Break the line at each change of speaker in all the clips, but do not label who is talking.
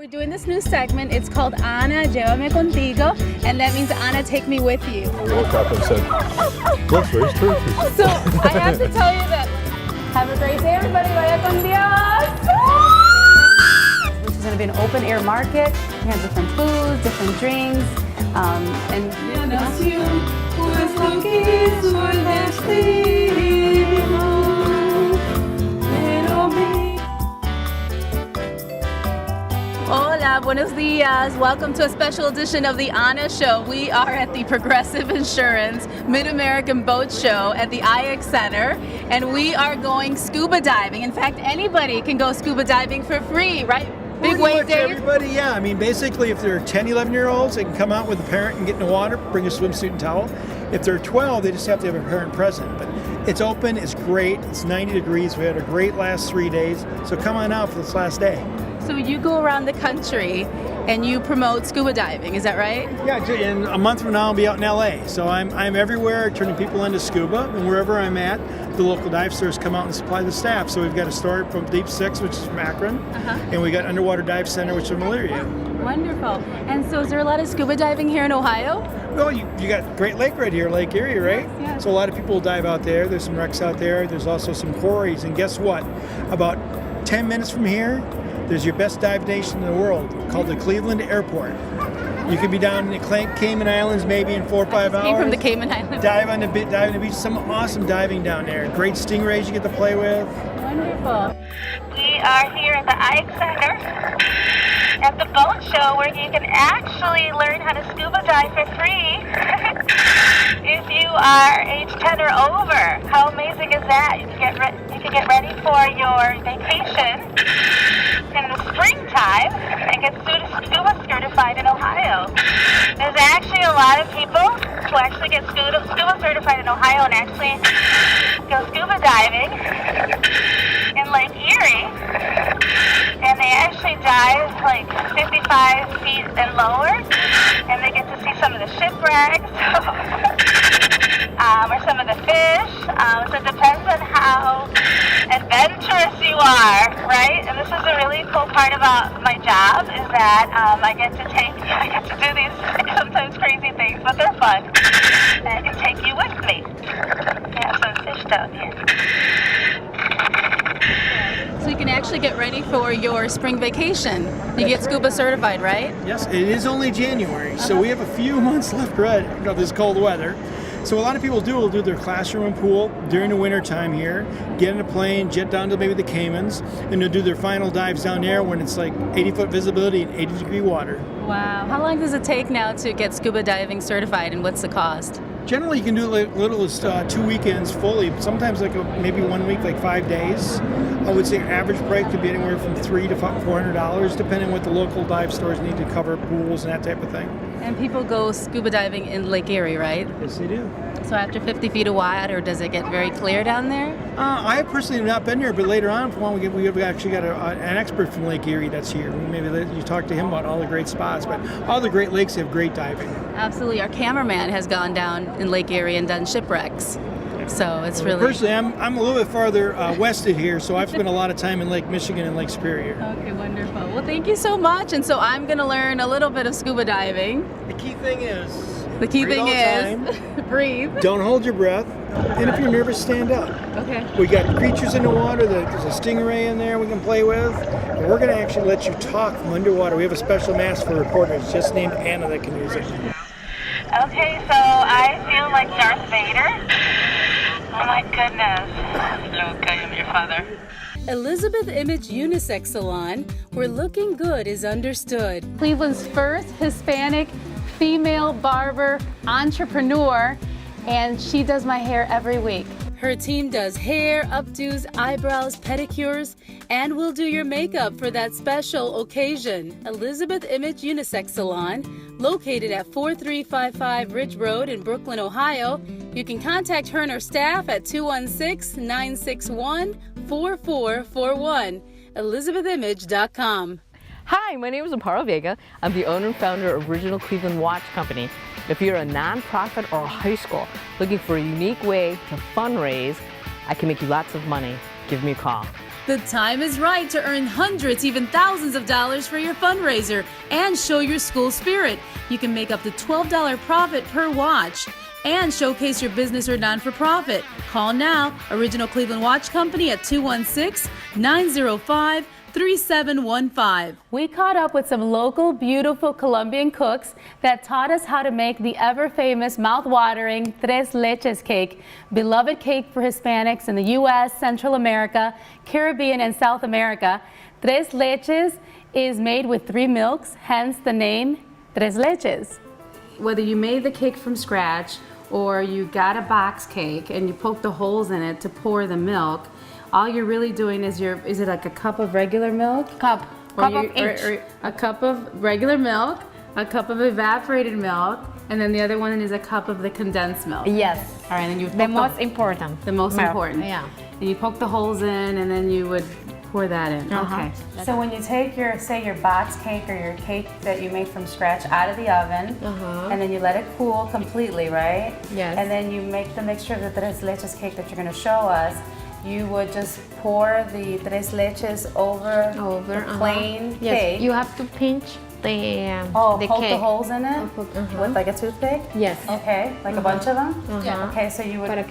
We're doing this new segment. It's called Ana, Llévame Contigo, and that means Ana, take me with you.
I woke up and said, "Look, where's Turkey?"
So I have to tell you that. Have a great day, everybody. Vaya con Dios. Which is going to be an open air market. We have different foods, different drinks, and. Hola, buenos dias. Welcome to a special edition of the Ana Show. We are at the Progressive Insurance Mid-American Boat Show at the IX Center, and we are going scuba diving. In fact, anybody can go scuba diving for free, right? Big wave, Dave?
Everybody, yeah. I mean, basically, if they're 10, 11-year-olds, they can come out with a parent and get in the water, bring a swimsuit and towel. If they're 12, they just have to have a parent present. But it's open, it's great, it's 90 degrees. We had a great last 3 days, so come on out for this last day.
So you go around the country and you promote scuba diving, is that right?
Yeah, in a month from now I'll be out in LA. So I'm everywhere turning people into scuba, and wherever I'm at, the local dive stores come out and supply the staff. So we've got a store from Deep Six, which is from Akron, and we got Underwater Dive Center, which is from Elyria.
Wonderful. And so is there a lot of scuba diving here in Ohio?
Well, you got Great Lake right here, Lake Erie, right?
Yes.
So a lot of people dive out there. There's some wrecks out there. There's also some quarries. And guess what? About 10 minutes from here, there's your best dive nation in the world called the Cleveland Airport. You could be down in the Cayman Islands maybe in 4 or 5 hours.
Came from the Cayman Islands.
Dive on the beach. Some awesome diving down there. Great stingrays you get to play with.
Wonderful.
We are here at the IX Center at the boat show where you can actually learn how to scuba dive for free if you are age 10 or over. How amazing is that? You can get ready for your vacation in the springtime and get scuba certified in Ohio. There's actually a lot of people who actually get scuba certified in Ohio and actually go scuba diving in Lake Erie, and they actually dive like 55 feet and lower, and they get to see some of the shipwrecks or some of the fish. So it depends on how adventurous you are, right? And this is a really cool part about my job is that I get to do these sometimes crazy things, but they're fun. And I can take you with me. We have some fish down here.
So you can actually get ready for your spring vacation. You get scuba certified, right?
Yes, it is only January, so we have a few months left, right? This cold weather. So a lot of people will do their classroom and pool during the winter time here, get in a plane, jet down to maybe the Caymans, and they'll do their final dives down there when it's like 80-foot visibility and 80-degree water.
Wow. How long does it take now to get scuba diving certified, and what's the cost?
Generally, you can do like little as 2 weekends fully. Sometimes maybe 1 week, like 5 days. I would say average price could be anywhere from $300 to $400, depending on what the local dive stores need to cover pools and that type of thing.
And people go scuba diving in Lake Erie, right?
Yes, they do.
So after 50 feet of water, does it get very clear down there?
I personally have not been there, but later on, we've actually got an expert from Lake Erie that's here. Maybe you talk to him about all the great spots, but all the Great Lakes have great diving.
Absolutely. Our cameraman has gone down in Lake Erie and done shipwrecks. So it's really...
Personally, I'm a little bit farther west of here, so I've spent a lot of time in Lake Michigan and Lake Superior.
Okay, wonderful. Well, thank you so much. And so I'm going to learn a little bit of scuba diving.
The key thing is...
breathe.
Don't hold your breath. And if you're nervous, stand up.
Okay.
We got creatures in the water. There's a stingray in there we can play with. And we're going to actually let you talk from underwater. We have a special mask for reporters just named Anna that can use it.
Okay, so I feel like Darth Vader. Oh my goodness. Luke, I am your father.
Elizabeth Image Unisex Salon, where looking good is understood. Cleveland's first Hispanic female barber entrepreneur, and she does my hair every week. Her team does hair, updos, eyebrows, pedicures, and will do your makeup for that special occasion. Elizabeth Image Unisex Salon, located at 4355 Ridge Road in Brooklyn, Ohio. You can contact her and her staff at 216-961-4441. ElizabethImage.com.
Hi, my name is Amparo Vega. I'm the owner and founder of Original Cleveland Watch Company. If you're a nonprofit or a high school looking for a unique way to fundraise, I can make you lots of money. Give me a call.
The time is right to earn hundreds, even thousands of dollars for your fundraiser and show your school spirit. You can make up to $12 profit per watch and showcase your business or non-for-profit. Call now, Original Cleveland Watch Company at 216-905-3715. We caught up with some local, beautiful Colombian cooks that taught us how to make the ever-famous, mouth-watering tres leches cake, beloved cake for Hispanics in the U.S., Central America, Caribbean, and South America. Tres leches is made with 3 milks, hence the name tres leches. Whether you made the cake from scratch or you got a box cake and you poke the holes in it to pour the milk, all you're really doing is is it like a cup of regular milk?
Cup of each.
Or a cup of regular milk, a cup of evaporated milk, and then the other one is a cup of the condensed milk.
Yes.
All right, and then you
The most important.
the most
Milk.
important.
Yeah.
And you poke the holes in, and then you would pour that in. Okay. So when you take your box cake or your cake that you made from scratch out of the oven, and then you let it cool completely, right?
Yes.
And then you make the mixture of the tres leches cake that you're going to show us. You would just pour the tres leches over the plain
Yes.
cake.
You have to pinch the
poke
cake.
the holes in it with like a toothpick?
Yes.
Okay, like a bunch of them?
Yeah.
Okay, so you would...
para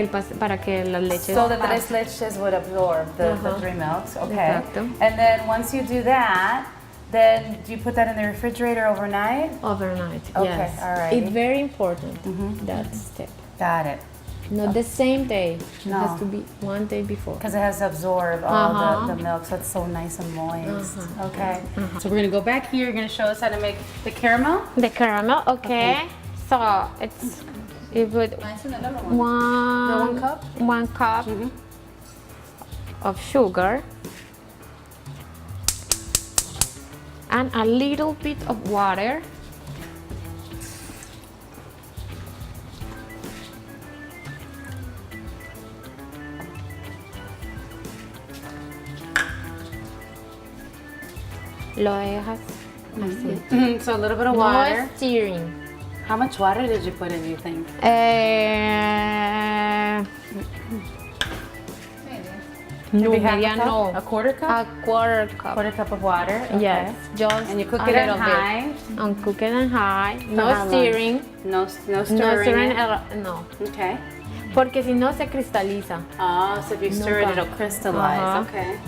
que las leches.
So the tres leches would absorb the 3 milks, okay.
Exacto.
And then once you do that, then do you put that in the refrigerator overnight?
Overnight.
Okay,
Yes.
alrighty.
It's very important. That step.
Got it.
Not the same day. It
No.
has to be one day before.
Because it has to absorb all the milk, so it's so nice and moist. Okay. So we're gonna go back here. You're gonna show us how to make the caramel.
The caramel. Okay. So it would one
cup?
1 cup of sugar and a little bit of water. Lo dejas así.
So a little bit of
No
water.
stirring.
How much water did you put in, do you think?
No,
Maybe half a
media
cup?
no.
A quarter cup?
A quarter cup.
Quarter cup of water? Okay.
Yes, just
And you cook
a
it at
little
high?
bit. And cook it on high.
how
No
long?
stirring.
No
No
stirring.
stirring.
it?
No.
Okay.
Porque si no se cristaliza.
Oh, so if you stir it,
Nunca.
it'll crystallize. Okay.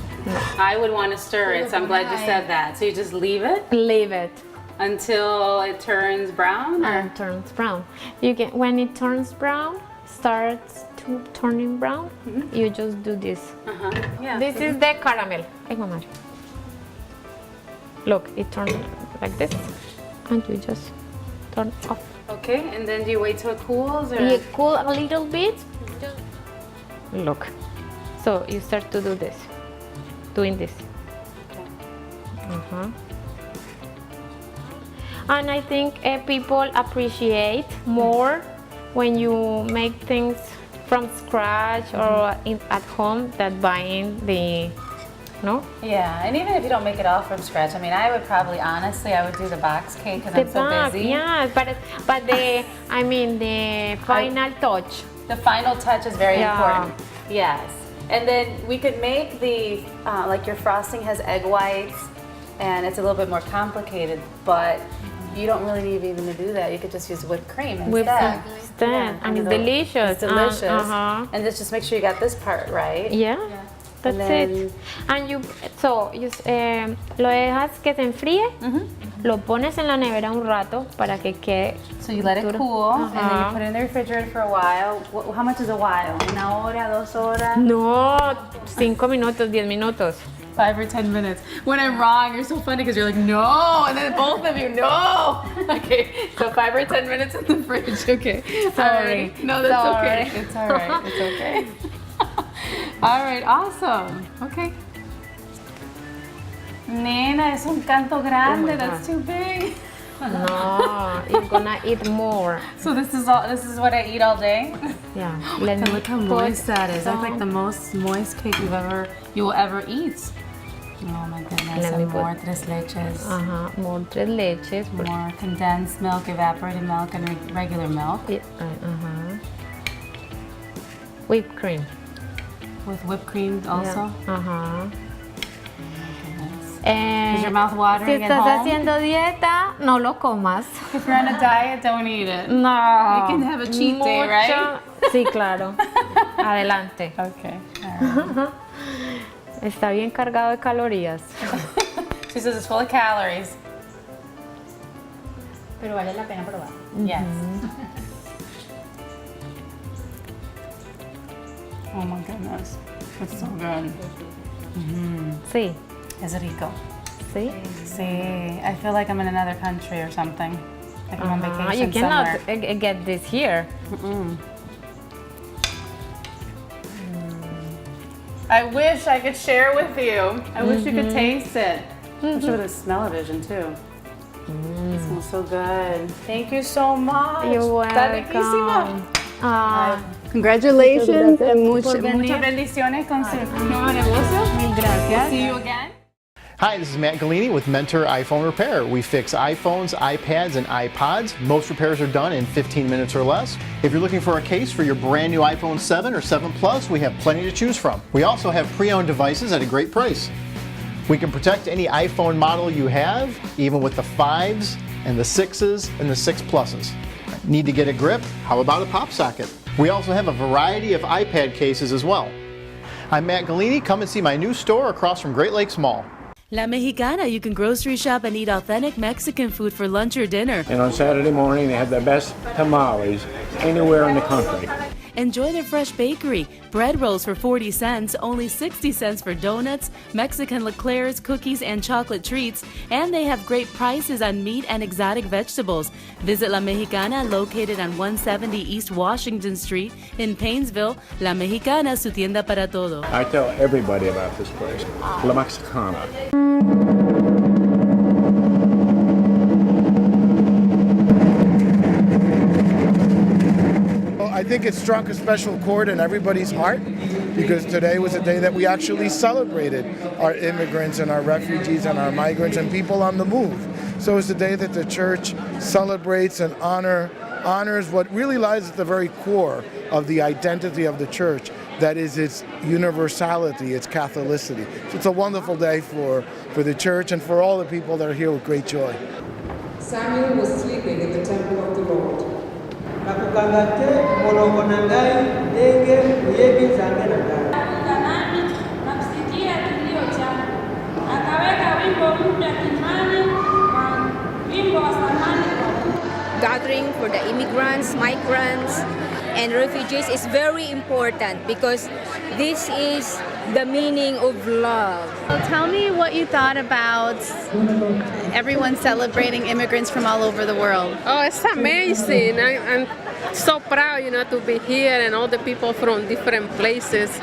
I would want to stir it, so I'm glad you said that. So you just leave it
Leave it
until it turns brown? Or?
and turns brown. You can when it turns brown, starts to turning brown. You just do this.
Yeah.
This is the caramel. Ay, mamá. Look, it turns like this, and you just turn off.
Okay, and then do you wait till it cools? Or?
You cool a little bit. Look. So you start to do this. Doing this. And I think people appreciate more when you make things from scratch or at home than buying the, no?
Yeah, and even if you don't make it all from scratch, I mean, I would probably, honestly, I would do the box cake because I'm so
bag,
busy.
yeah, but the, I mean the final touch.
The final touch is very
Yeah.
important. Yes. And then we could make the, like your frosting has egg whites and it's a little bit more complicated, but you don't really need even to do that. You could just use whipped cream instead.
And
I mean,
it's delicious.
It's delicious.
And
And just make sure you got this part right.
yeah. That's
And then-
it. And you, so, you, lo dejas que se enfríe, lo pones en la nevera un rato para que quede.
So you let it
duro.
cool, and then you put it in the refrigerator for a while. How much is a while? Una hora, 2 horas?
No, 5 minutos, 10 minutos.
5 or 10 minutes. When I'm wrong, you're so funny because you're like, no, and then both of you, no. Okay, so 5 or 10 minutes in the fridge. Okay.
Sorry.
Alrighty. No, that's
Sorry.
okay. It's all right. It's okay. All right, awesome. Okay. Nena, es un canto grande.
my
That's
God.
too big.
No, you're gonna eat more.
So this is all. This is what I eat all day.
Yeah. Let
And
me
look how
put
moist that is. That's like
some-
the most moist cake you will ever eat. Oh my goodness.
Let me
And
put-
more tres leches.
More tres leches.
More condensed milk, evaporated milk, and regular milk
Whipped cream.
with whipped cream also.
Yeah.
Is your mouth watering
Si
at
estás
home?
haciendo dieta, no lo comas.
If you're on a diet, don't eat it.
No.
You can have a cheat day, right?
Sí, claro. Adelante.
Okay.
Está bien cargado de calorías.
She says it's full of calories. Pero vale la pena probar. Yes. Oh my goodness. It's so good.
Sí.
Es rico.
Sí.
Sí. I feel like I'm in another country or something. Like I'm on vacation
You cannot
somewhere.
get this here.
I wish I could share with you. I wish you could taste it. I wish I would smell-o-vision too. It smells so good. Thank you so much.
You're welcome.
Está riquísimo.
Ah,
Congratulations and
por venir.
muchas bendiciones con su nuevo negocio.
Mil gracias.
See you again.
Hi, this is Matt Galini with Mentor iPhone Repair. We fix iPhones, iPads, and iPods. Most repairs are done in 15 minutes or less. If you're looking for a case for your brand new iPhone 7 or 7 Plus, we have plenty to choose from. We also have pre-owned devices at a great price. We can protect any iPhone model you have, even with the 5s and the 6s and the 6 Pluses. Need to get a grip? How about a pop socket? We also have a variety of iPad cases as well. I'm Matt Galini. Come and see my new store across from Great Lakes Mall.
La Mexicana, you can grocery shop and eat authentic Mexican food for lunch or dinner.
And on Saturday morning, they have the best tamales anywhere in the country.
Enjoy their fresh bakery. Bread rolls for 40 cents, only 60 cents for donuts, Mexican eclairs, cookies, and chocolate treats. And they have great prices on meat and exotic vegetables. Visit La Mexicana, located on 170 East Washington Street in Painesville. La Mexicana, su tienda para todo.
I tell everybody about this place, La Mexicana.
I think it struck a special chord in everybody's heart because today was a day that we actually celebrated our immigrants and our refugees and our migrants and people on the move. So it's a day that the church celebrates and honors what really lies at the very core of the identity of the church, that is its universality, its Catholicity. So it's a wonderful day for the church and for all the people that are here with great joy.
Samuel was sleeping in the temple of the Lord.
Gathering for the immigrants, migrants, and refugees is very important because this is the meaning of love.
Well, tell me what you thought about everyone celebrating immigrants from all over the world.
Oh, it's amazing. I'm so proud, to be here and all the people from different places.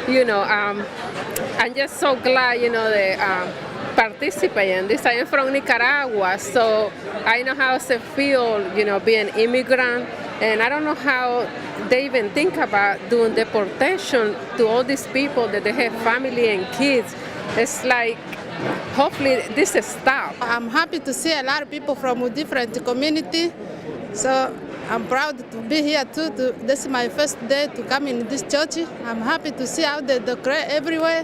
I'm just so glad, they participate in this. I am from Nicaragua, so I know how it feels, being an immigrant. And I don't know how they even think about doing deportation to all these people that they have family and kids. It's like, hopefully this stops.
I'm happy to see a lot of people from a different community. So I'm proud to be here too. This is my first day to come in this church. I'm happy to see how they decorate everywhere.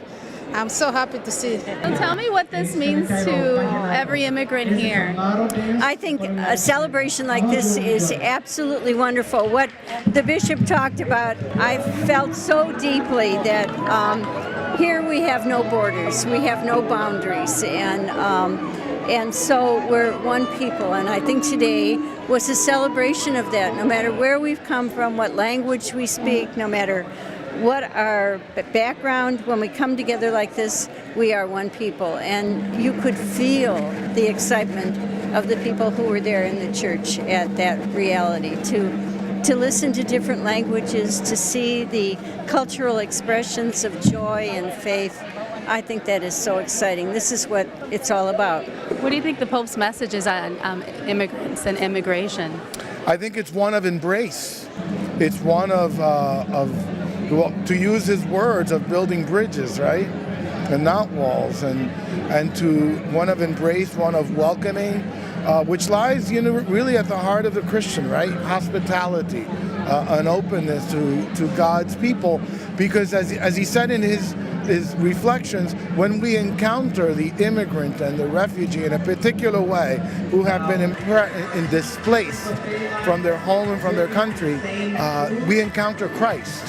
I'm so happy to see.
So tell me what this means to every immigrant here.
I think a celebration like this is absolutely wonderful. What the bishop talked about, I felt so deeply that here we have no borders, we have no boundaries, and so we're one people. And I think today was a celebration of that. No matter where we've come from, what language we speak, no matter what our background, when we come together like this, we are one people. And you could feel the excitement of the people who were there in the church at that reality, to listen to different languages, to see the cultural expressions of joy and faith. I think that is so exciting. This is what it's all about.
What do you think the Pope's message is on immigrants and immigration?
I think it's one of embrace. It's one of to use his words, of building bridges, right? And not walls, and to one of embrace, one of welcoming, which lies, really at the heart of the Christian, right? Hospitality, an openness to God's people, because as he said in his is reflections when we encounter the immigrant and the refugee in a particular way who have been displaced from their home and from their country. We encounter Christ.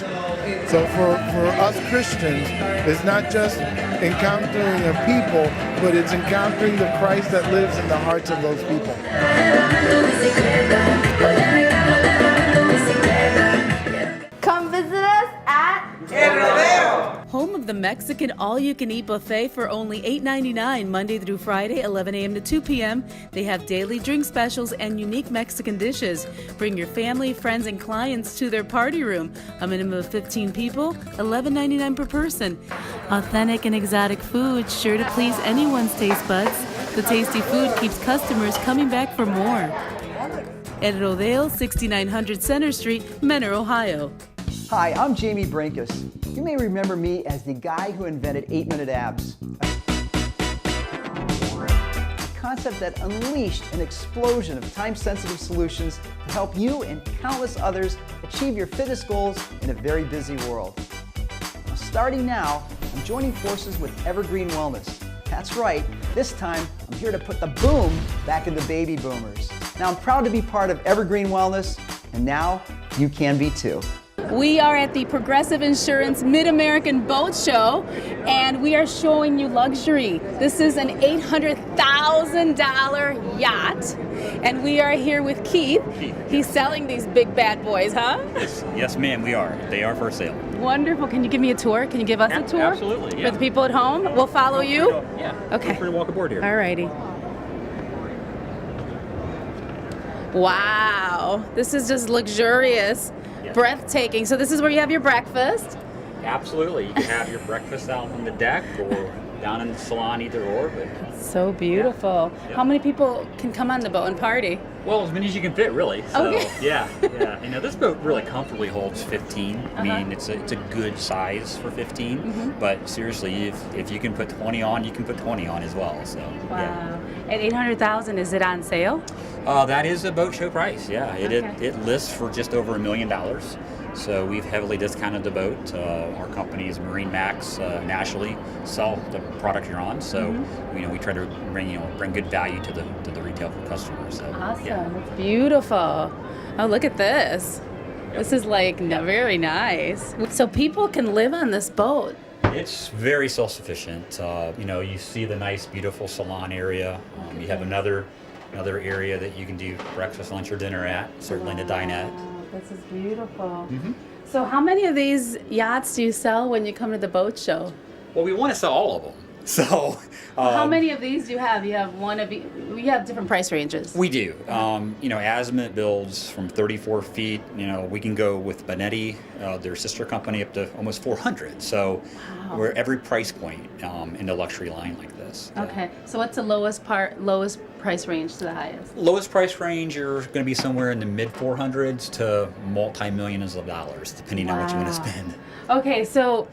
So for us Christians, it's not just encountering a people, but it's encountering the Christ that lives in the hearts of those people.
Come visit us at El Rodeo.
Home of the Mexican all-you-can-eat buffet for only $8.99 Monday through Friday, 11 a.m. to 2 p.m. They have daily drink specials and unique Mexican dishes. Bring your family, friends, and clients to their party room. A minimum of 15 people, $11.99 per person. Authentic and exotic food, sure to please anyone's taste buds. The tasty food keeps customers coming back for more. El Rodeo, 6900 Center Street, Menor, Ohio.
Hi, I'm Jamie Brinkus. You may remember me as the guy who invented 8-minute abs. A concept that unleashed an explosion of time-sensitive solutions to help you and countless others achieve your fitness goals in a very busy world. Now, starting now, I'm joining forces with Evergreen Wellness. That's right, this time I'm here to put the boom back in the baby boomers. Now I'm proud to be part of Evergreen Wellness, and now you can be too.
We are at the Progressive Insurance Mid-American Boat Show, and we are showing you luxury. This is an $800,000 yacht, and we are here with Keith. He's selling these big bad boys, huh?
Yes, ma'am, we are. They are for sale.
Wonderful. Can you give me a tour? Can you give us a tour?
Absolutely, yeah.
For the people at home? We'll follow you?
Yeah.
Okay.
Feel free to walk aboard here.
All righty. Wow. This is just luxurious.
Yes.
Breathtaking. So this is where you have your breakfast.
Absolutely. You can have your breakfast out on the deck or down in the salon, either or. But
So beautiful.
Yeah.
How many people can come on the boat and party?
well, as many as you can fit, really. So,
Okay.
yeah. You know, this boat really comfortably holds 15. I mean, it's a good size for 15. But seriously, if you can put 20 on, you can put 20 on as well. So,
Wow. At $800,000, is it on sale?
that is a boat show price. Yeah,
Okay.
it lists for just over $1 million. So we've heavily discounted the boat. Our companies, Marine Max, nationally sell the product you're on. So you know, we try to bring good value to the retail customers. So,
Awesome.
yeah.
It's beautiful. Oh, look at this. This is like very nice. So people can live on this boat.
It's very self-sufficient. You know, you see the nice, beautiful salon area. You have another area that you can do breakfast, lunch, or dinner at. Certainly to dine at.
This is beautiful. So how many of these yachts do you sell when you come to the boat show?
Well, we want to sell all of them. So,
How many of these do you have? You have one of we have different price ranges.
We do. You know, Azimut builds from 34 feet. You know, we can go with Benetti, their sister company, up to almost 400. So we're every price point in the luxury line like this.
Okay. So what's the lowest price range to the highest?
Lowest price range, you're going to be somewhere in the mid 400s to multi-millions of dollars, depending on what you want to spend.
Okay, so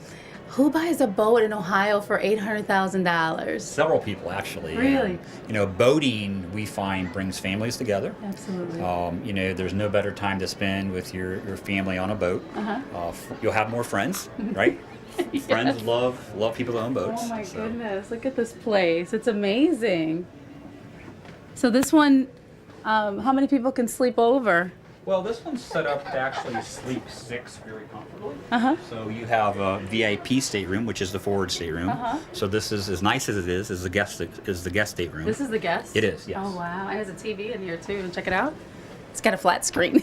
who buys a boat in Ohio for $800,000?
Several people, actually.
Really?
You know, boating, we find, brings families together.
Absolutely.
You know, there's no better time to spend with your family on a boat. You'll have more friends, right?
Yes.
Friends love people that own boats.
Oh my goodness, look at this place. It's amazing. So this one, how many people can sleep over?
Well, this one's set up to actually sleep 6 very comfortably. So you have a VIP stateroom, which is the forward stateroom. So this is, as nice as it is the guest stateroom.
This is the guest?
It is, yes.
Oh wow, and there's a TV in here too. Check it out. It's got a flat screen.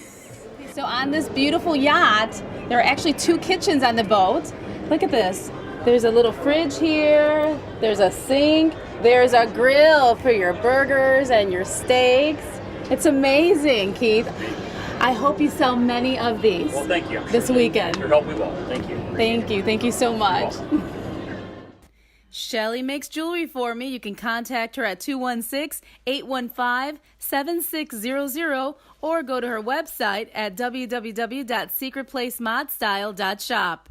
So on this beautiful yacht, there are actually 2 kitchens on the boat. Look at this. There's a little fridge here. There's a sink. There's a grill for your burgers and your steaks. It's amazing, Keith. I hope you sell many of these.
Well, thank you.
This weekend.
Your help we will. Thank you.
Thank you so much.
Shelly makes jewelry for me. You can contact her at 216-815-7600 or go to her website at www.secretplacemodstyle.shop.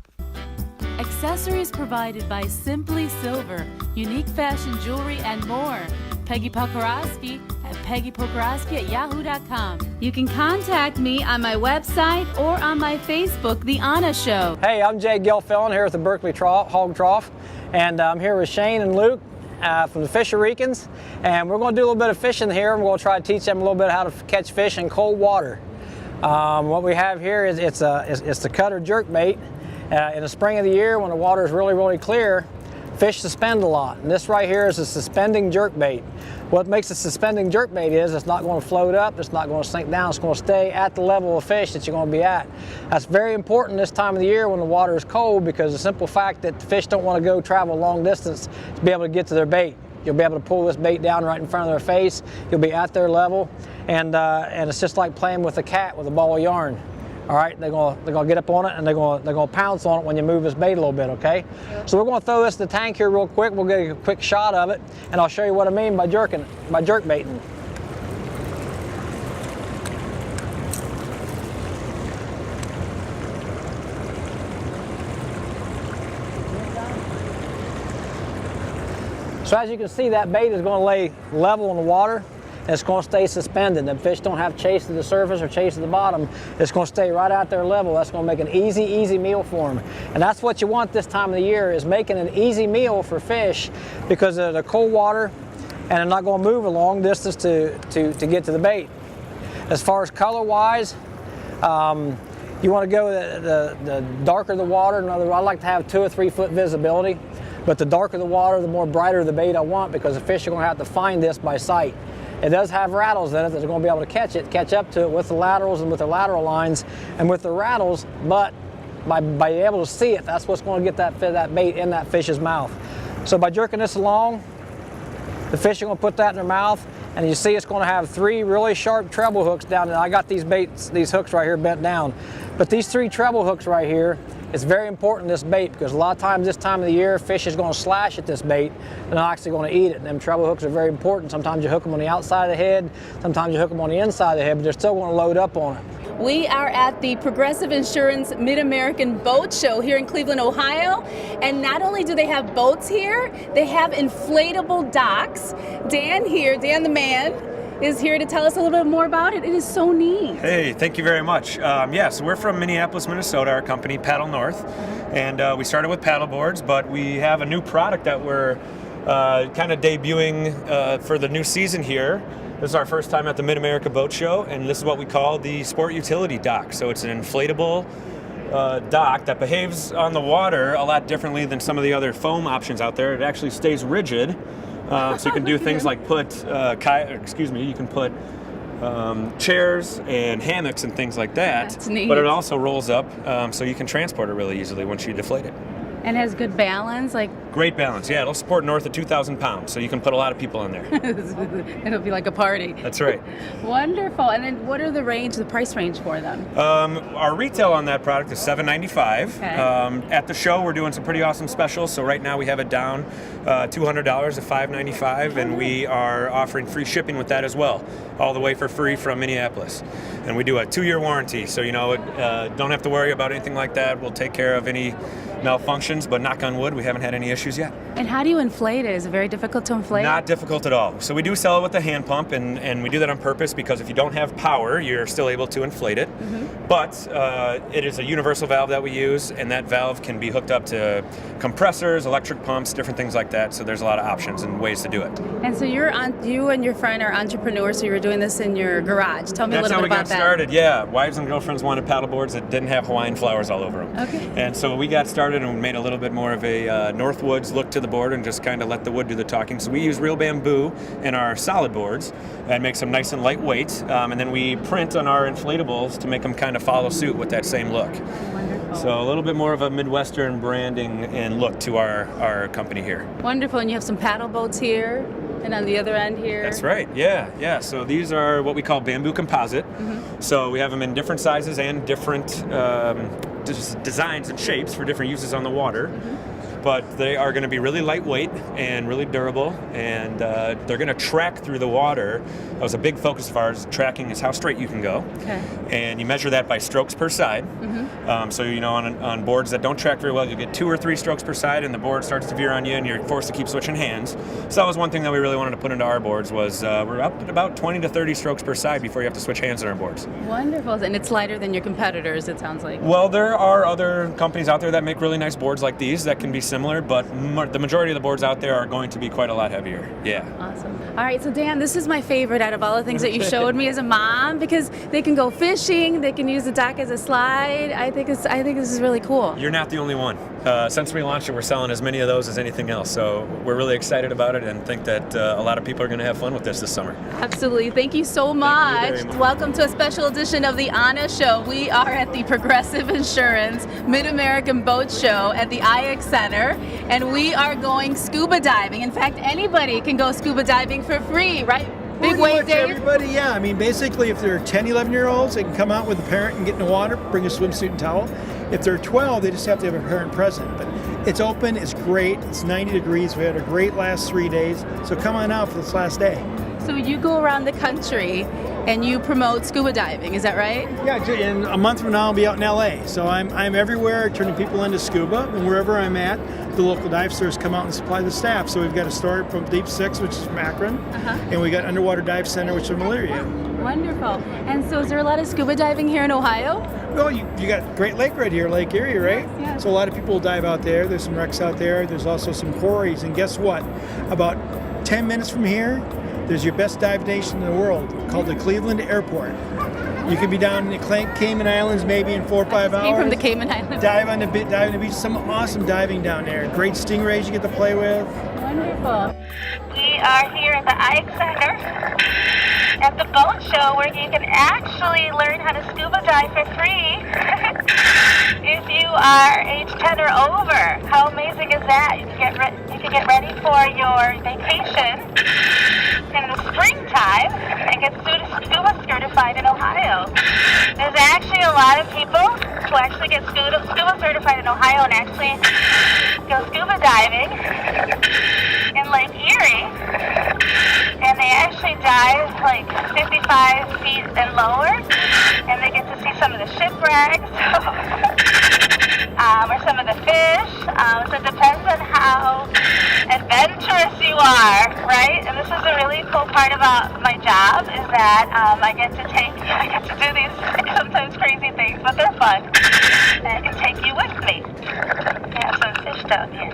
Accessories provided by Simply Silver, unique fashion jewelry and more. Peggy Pakarowski at PeggyPokrowski@yahoo.com. You can contact me on my website or on my Facebook, The Anna Show.
Hey, I'm Jay Gilfillan here at the Berkeley Hog Trough, and I'm here with Shane and Luke from the Fishericans, and we're going to do a little bit of fishing here, and we're going to try to teach them a little bit how to catch fish in cold water. What we have here is it's the cutter jerk bait. In the spring of the year, when the water is really, really clear, fish suspend a lot, and this right here is a suspending jerk bait. What makes a suspending jerk bait is it's not going to float up, it's not going to sink down, it's going to stay at the level of fish that you're going to be at. That's very important this time of the year when the water is cold, because the simple fact that the fish don't want to go travel a long distance to be able to get to their bait. You'll be able to pull this bait down right in front of their face, you'll be at their level, and it's just like playing with a cat with a ball of yarn. All right, they're gonna get up on it, and they're gonna pounce on it when you move this bait a little bit, okay? So we're gonna throw this in the tank here real quick. We'll get a quick shot of it, and I'll show you what I mean by jerk baiting. So as you can see, that bait is gonna lay level in the water, and it's going to stay suspended. The fish don't have chase to the surface or chase to the bottom. It's going to stay right out their level. That's going to make an easy meal for them. And that's what you want this time of the year, is making an easy meal for fish, because of the cold water, and they're not going to move a long distance to get to the bait. As far as color wise, you want to go the darker the water. In other words, I like to have 2 or 3 foot visibility, but the darker the water, the more brighter the bait I want, because the fish are going to have to find this by sight. It does have rattles in it that they're going to be able to catch up to it with the laterals and with the lateral lines and with the rattles, but by being able to see it, that's what's going to get that bait in that fish's mouth. So by jerking this along, the fish are going to put that in their mouth, and you see it's going to have 3 really sharp treble hooks down there. I got these hooks right here bent down, but these 3 treble hooks right here, it's very important, this bait, because a lot of times this time of the year, fish is going to slash at this bait and they're actually going to eat it. And them treble hooks are very important. Sometimes you hook them on the outside of the head, sometimes you hook them on the inside of the head, but they're still going to load up on it.
We are at the Progressive Insurance Mid-American Boat Show here in Cleveland, Ohio. And not only do they have boats here, they have inflatable docks. Dan the man, is here to tell us a little bit more about it. It is so neat.
Hey, thank you very much. So we're from Minneapolis, Minnesota, our company, Paddle North. And we started with paddle boards, but we have a new product that we're kind of debuting for the new season here. This is our first time at the Mid-America Boat Show, and this is what we call the Sport Utility Dock. So it's an inflatable dock that behaves on the water a lot differently than some of the other foam options out there. It actually stays rigid. So you can do things like you can put chairs and hammocks and things like that.
That's neat.
But it also rolls up, so you can transport it really easily once you deflate it.
And has good balance,
Great balance, yeah. It'll support north of 2,000 pounds, so you can put a lot of people in there.
It'll be like a party.
That's right.
Wonderful. And then what are the price range for them?
Our retail on that product is $795.
Okay.
At the show, we're doing some pretty awesome specials. So right now we have it down $200 at $595, and we are offering free shipping with that as well, all the way for free from Minneapolis. And we do a 2-year warranty, so don't have to worry about anything like that. We'll take care of any malfunctions, but knock on wood, we haven't had any issues yet.
And how do you inflate it? Is it very difficult to inflate?
Not difficult at all. So we do sell it with a hand pump, and we do that on purpose, because if you don't have power, you're still able to inflate it.
Mm-hmm.
But it is a universal valve that we use, and that valve can be hooked up to compressors, electric pumps, different things like that. So there's a lot of options and ways to do it.
And so you and your friend are entrepreneurs, so you were doing this in your garage. Tell me a little bit about that.
That's how we got started, yeah. Wives and girlfriends wanted paddle boards that didn't have Hawaiian flowers all over them.
Okay.
And so we got started and made a little bit more of a Northwoods look to the board, and just kind of let the wood do the talking. So we use real bamboo in our solid boards and makes them nice and lightweight. And then we print on our inflatables to make them kind of follow suit with that same look.
Wonderful.
So a little bit more of a Midwestern branding and look to our company here.
Wonderful. And you have some paddle boats here, and on the other end here.
That's right. Yeah. So these are what we call bamboo composite.
Mm-hmm.
So we have them in different sizes and different designs and shapes for different uses on the water.
Mm-hmm.
but they are going to be really lightweight and really durable, and they're going to track through the water. That was a big focus of ours. Tracking is how straight you can go.
Okay.
And you measure that by strokes per side. So, on boards that don't track very well, you get 2 or 3 strokes per side, and the board starts to veer on you, and you're forced to keep switching hands. So that was one thing that we really wanted to put into our boards was we're up at about 20 to 30 strokes per side before you have to switch hands on our boards.
Wonderful. And it's lighter than your competitors, it sounds like.
Well, there are other companies out there that make really nice boards like these that can be similar, but the majority of the boards out there are going to be quite a lot heavier. Yeah.
Awesome. All right, so Dan, this is my favorite out of all the things that you showed me as a mom, because they can go fishing, they can use the dock as a slide. I think this is really cool.
You're not the only one. Since we launched it, we're selling as many of those as anything else. So we're really excited about it and think that a lot of people are going to have fun with this summer.
Absolutely. Thank you so much.
Thank you very much.
Welcome to a special edition of the Anna Show. We are at the Progressive Insurance Mid-American Boat Show at the IX Center, and we are going scuba diving. In fact, anybody can go scuba diving for free, right? Big wave day.
Everybody, yeah. I mean, basically, if they're 10, 11-year-olds, they can come out with a parent and get in the water, bring a swimsuit and towel. If they're 12, they just have to have a parent present. But it's open, it's great, it's 90 degrees. We had a great last 3 days. So come on out for this last day.
So you go around the country and you promote scuba diving, is that right?
Yeah, in a month from now I'll be out in LA. So I'm everywhere turning people into scuba, and wherever I'm at, the local dive stores come out and supply the staff. So we've got a store from Deep Six, which is from Akron, and we got Underwater Dive Center, which is from Elyria.
Wonderful. And so is there a lot of scuba diving here in Ohio?
Well, you got Great Lake right here, Lake Erie, right?
Yes.
So a lot of people dive out there. There's some wrecks out there. There's also some quarries. And guess what? About 10 minutes from here, there's your best dive station in the world called the Cleveland Airport. You could be down in the Cayman Islands maybe in 4 or 5 hours.
Came from the Cayman Islands.
Dive on the beach. Some awesome diving down there. Great stingrays you get to play with.
Wonderful.
We are here at the IX Center at the boat show where you can actually learn how to scuba dive for free if you are age 10 or over. How amazing is that? You can get ready for your vacation in the springtime and get scuba certified in Ohio. There's actually a lot of people who actually get scuba certified in Ohio and actually go scuba diving in Lake Erie, and they actually dive like 55 feet and lower, and they get to see some of the shipwrecks or some of the fish. So it depends on how adventurous you are, right? And this is a really cool part about my job is that I get to do these sometimes crazy things, but they're fun. And I can take you with me. We have some fish down here.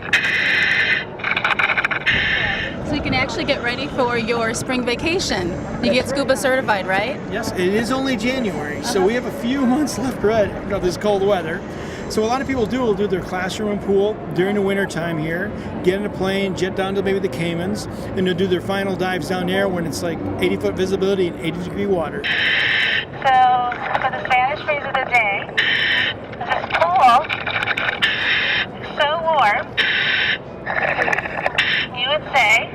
So you can actually get ready for your spring vacation. You get scuba certified, right?
Yes, it is only January, so we have a few months left of this cold weather. So a lot of people will do their classroom pool during the winter time here, get in a plane, jet down to maybe the Caymans, and they'll do their final dives down there when it's like 80-foot visibility and 80-degree water.
So for the Spanish phrase of the day, this pool is so warm, you would say,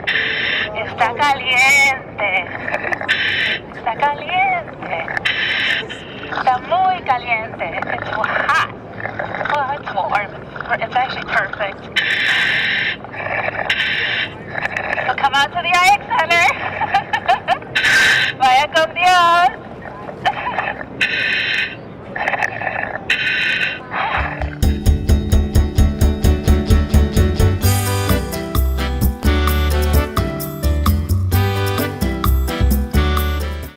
está caliente, está caliente, está muy caliente, it's hot. Well, it's warm. It's actually perfect. So come out to the IX Center. Vaya con Dios.